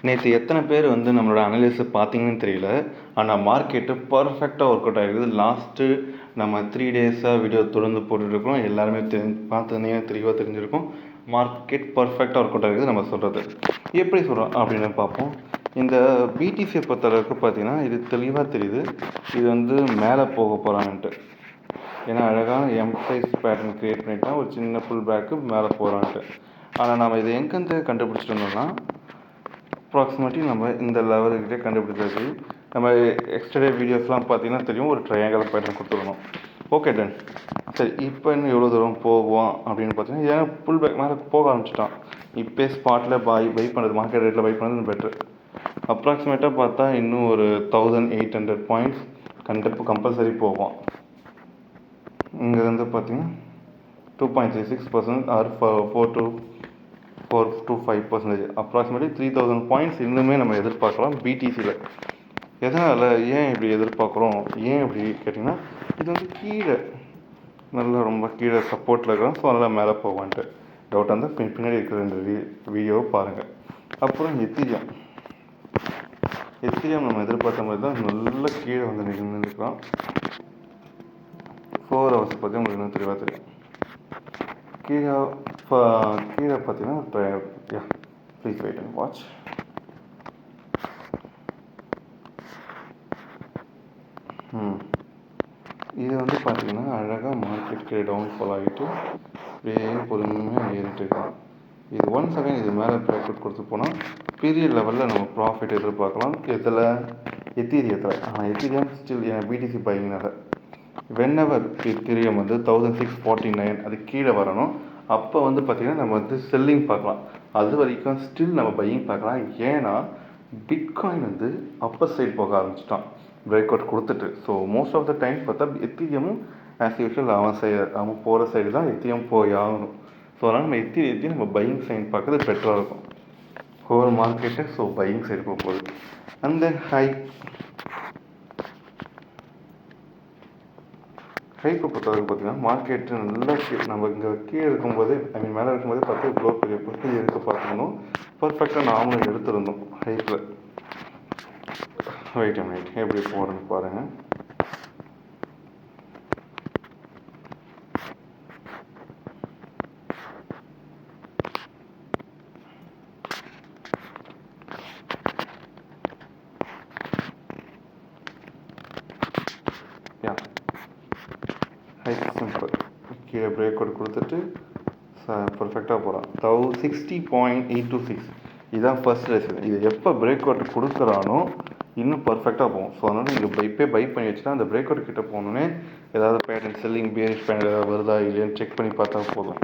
நேற்று எத்தனை பேர் வந்து நம்மளோட அனலிஸை பார்த்தீங்கன்னு தெரியல. ஆனால் மார்க்கெட்டு பர்ஃபெக்டாக ஒர்க் அவுட் ஆகிருக்குது. லாஸ்ட்டு நம்ம 3 டேஸாக வீடியோ தொடர்ந்து போட்டுட்ருக்கோம். எல்லாருமே பார்த்தோன்னே தெளிவாக தெரிஞ்சிருக்கும். மார்க்கெட் பர்ஃபெக்டாக ஒர்க் அவுட் ஆகிருக்குது நம்ம சொல்கிறது. எப்படி சொல்கிறோம் அப்படின்னு பார்ப்போம். இந்த பிடிசியை பொறுத்தளவுக்கு பார்த்தீங்கன்னா இது தெளிவாக தெரியுது. இது வந்து மேலே போக போகிறான்ட்டு. ஏன்னா அழகான எம்சைஸ் பேட்டர்ன் க்ரியேட் பண்ணிட்டா ஒரு சின்ன ஃபுல் பேக்கு மேலே போகிறான்ட்டு. ஆனால் நம்ம இதை எங்கேருந்து கண்டுபிடிச்சிட்டு வந்தோம்னா அப்ராக்சிமேட்லி நம்ம இந்த லெவலுக்கிட்டே கண்டுபிடிச்சது. நம்ம எக்ஸ்டர்டே வீடியோஸ்லாம் பார்த்தீங்கன்னா தெரியும், ஒரு ட்ரையாங்கல் பேட்டர்ன் கொடுத்துருந்தோம். Okay done. சரி, இப்போ இன்னும் எவ்வளோ தூரம் போகுவான் அப்படின்னு பார்த்தீங்கன்னா ஏன்னா ஃபுல் பேக் மேலே போக ஆரம்பிச்சிட்டான். இப்போ ஸ்பாட்டில் பை பண்ணுறது, மார்க்கெட் ரேட்டில் பை பண்ணுறது பெட்ரு. அப்ராக்சிமேட்டாக பார்த்தா இன்னும் ஒரு 1800 பாயிண்ட்ஸ் கம்பல்சரி போவான். இங்கேருந்து பார்த்தீங்கன்னா 2.36% ஆர் 4 to 5%. அப்ராக்சிமேட்லி 3000 பாயிண்ட்ஸ் இன்னுமே நம்ம எதிர்பார்க்கலாம் பிடிசியில். எதனால் ஏன் இப்படி எதிர்பார்க்குறோம், ஏன் இப்படி கேட்டிங்கன்னா இது வந்து கீழே நல்லா ரொம்ப கீழே சப்போர்ட்டில் இருக்கிறோம். ஸோ நல்லா மேலே போவான்ட்டு டவுட் வந்து பின்னாடி இருக்கிற இந்த வீடியோவை பாருங்கள். அப்புறம் எத்திரியம் நம்ம எதிர்பார்த்த மாதிரி தான் நல்ல கீழே வந்து நின்றுருக்கலாம். 4 hours பற்றி உங்களுக்கு இன்னும் தெளிவாக தெரியும். கீழே பார்த்தீங்கன்னா ப்ளீஸ் வெயிட் அண்ட் வாட்ச். இது வந்து பார்த்தீங்கன்னா அழகாக மார்க்கெட்டுக்கு டவுன்ஃபால் ஆகிட்டு அப்படியே பொறுமையாக ஏறிட்டு இருக்கலாம். இது ஒன்ஸ் அகைன் இது மேலே ப்ராக்கெட் கொடுத்து போனால் பெரிய லெவலில் நம்ம ப்ராஃபிட் எதிர்பார்க்கலாம். எத்தீரியத்தில். ஆனால் எத்தீரியம் ஸ்டில் பிடிசி பையிங்னால வென்எவர் எத்தீரியம் வந்து 1649 அது கீழே வரணும். அப்போ வந்து பார்த்திங்கன்னா நம்ம வந்து செல்லிங் பார்க்கலாம். அது வரைக்கும் ஸ்டில் நம்ம பையிங் பார்க்கலாம். ஏன்னா பிட்காயின் வந்து அப்பர் சைட் போக ஆரம்பிச்சிட்டான் பிரேக் அவுட் கொடுத்துட்டு. So most of the time பார்த்தா எத்தீரியம் ஆஸ் யூஷுவல் அவன் போகிற சைடு தான் எத்தீரியம் போய் ஆகணும். ஸோ அதனால் நம்ம எத்தீரியத்தையும் நம்ம பையிங் சைன் பார்க்குறது பெட்டராக இருக்கும் whole market. So buying side போக போகுது. அண்ட் தென் ஹைப்பை பொறுத்தவரைக்கும் பார்த்தீங்கன்னா மார்க்கெட்டு நல்லா நம்ம இங்கே கீழே இருக்கும்போது மேலே இருக்கும்போதே பார்த்து இவ்வளோ பெரிய பொருட்கள் இருக்க பார்த்துருந்தோம். பர்ஃபெக்டாக நாமளும் எடுத்துருந்தோம் ஹைப்பில். வெயிட் எப்படி போகிறேன்னு பாருங்கள். சிம்பிள் கீழே பிரேக் அவுட் கொடுத்துட்டு பர்ஃபெக்டாக போகிறான். 60.826 இதுதான் ஃபர்ஸ்ட் ரெசிடென்ட். இது எப்போ பிரேக் அவுட் கொடுக்குறானோ இன்னும் பர்ஃபெக்டாக போகும். ஸோ அதனால் நீங்கள் பை பண்ணி வச்சுன்னா அந்த பிரேக் அவுட் கிட்டே போகணுன்னே ஏதாவது பேட்டர்ன் செல்லிங் பேரிஷ் பேட்டர்ன் ஏதாவது வருதா இல்லையான்னு செக் பண்ணி பார்த்தா போதும்.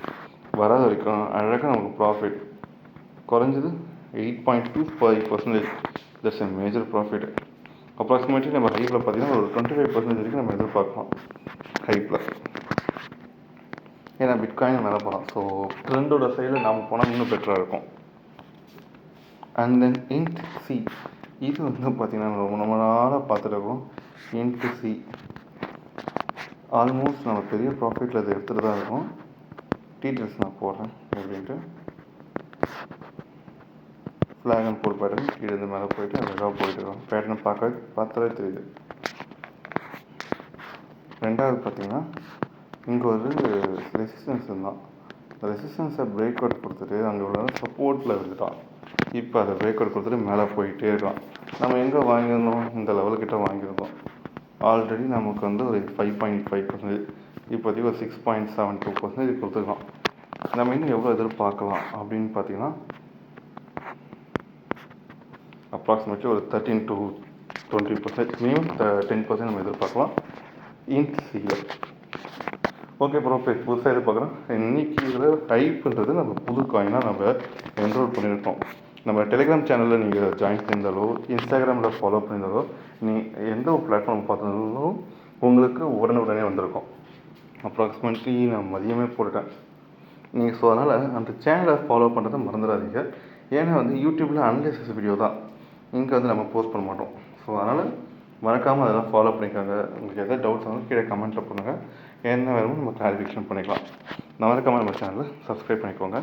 வராத வரைக்கும் அழகாக நமக்கு ப்ராஃபிட் குறைஞ்சது 8.25%. That's a major profit. Approximately நம்ம ஹைப்பில் பார்த்தீங்கன்னா ஒரு 25% வரைக்கும் நம்ம எதிர்பார்க்கலாம் ஹைப்பில். ஏன்னா பிட்காயின் மேலே போகலாம். ஸோ ட்ரெண்டோட சைடில் நாம் போனால் இன்னும் பெட்டராக இருக்கும். அண்ட் தென் INTC இது வந்து பார்த்திங்கன்னா ரொம்ப நாளாக பார்த்துட்டு இருக்கோம். INTC ஆல்மோஸ்ட் நம்ம பெரிய ப்ராஃபிட்டில் அதை எடுத்துகிட்டு தான் இருக்கும். டீட்டெயில்ஸ் நான் போடுறேன் அப்படின்ட்டு. ஃப்ளாக் அண்ட் போல் பேட்டர்ன் கீழே இருந்து மேலே போயிட்டு அழகாக போயிட்டு இருக்கோம். பேட்டர்னை பார்த்தாலே தெரியுது. ரெண்டாவது பார்த்திங்கன்னா இங்கே ஒரு ரெசிஸ்டன்ஸ் இருந்தான். ரெசிஸ்டன்ஸை பிரேக் அவுட் கொடுத்துட்டு அங்கே உள்ள சப்போர்ட்டில் இருந்துட்டான். இப்போ அதை பிரேக் அவுட் கொடுத்துட்டு மேலே போயிட்டே இருக்கலாம். நம்ம எங்கே வாங்கியிருந்தோம், இந்த லெவலுக்கிட்ட வாங்கியிருந்தோம். ஆல்ரெடி நமக்கு வந்து ஒரு 5.5%, இப்போதைக்கு ஒரு 6.72% கொடுத்துருக்கலாம். நம்ம இன்னும் எவ்வளோ எதிர்பார்க்கலாம் அப்படின்னு பார்த்தீங்கன்னா அப்ராக்சிமேட்லி ஒரு 13 to 20%, மினிமம் 10% நம்ம எதிர்பார்க்கலாம் இன்சியில். ஓகே ப்ரோ, புதுசாக எதிர்பார்க்குறோம். இன்றைக்கி இதில் ஹைப்புன்றது நம்ம புது காயினாக நம்ம என்ரோல் பண்ணியிருக்கோம். நம்ம டெலிகிராம் சேனலில் நீங்கள் ஜாயின் பண்ணியிருந்தாலோ இன்ஸ்டாகிராமில் ஃபாலோ பண்ணியிருந்தாலோ எந்த ஒரு பிளாட்ஃபார்ம் பார்த்துருந்தாலும் உங்களுக்கு உடனே வந்திருக்கும். அப்ராக்சிமேட்லி நான் மதியமே போட்டுட்டேன் நீங்கள். ஸோ அதனால் அந்த சேனலை ஃபாலோ பண்ணுறதை மறந்துடாதீங்க. ஏன்னா வந்து யூடியூப்பில் அனலைசிஸ் வீடியோ தான், இங்கே வந்து நம்ம போஸ்ட் பண்ண மாட்டோம். ஸோ அதனால் மறக்காமல் அதெல்லாம் ஃபாலோ பண்ணிக்காங்க. உங்களுக்கு எதாவது டவுட்ஸ் வந்து கீழே கமெண்ட்டில் பண்ணுங்கள். என்ன வேணுமோ நம்ம கிளாரிஃபிகேஷன் பண்ணிக்கலாம். மறக்காமல் நம்ம சேனலை சப்ஸ்கிரைப் பண்ணிக்கோங்க.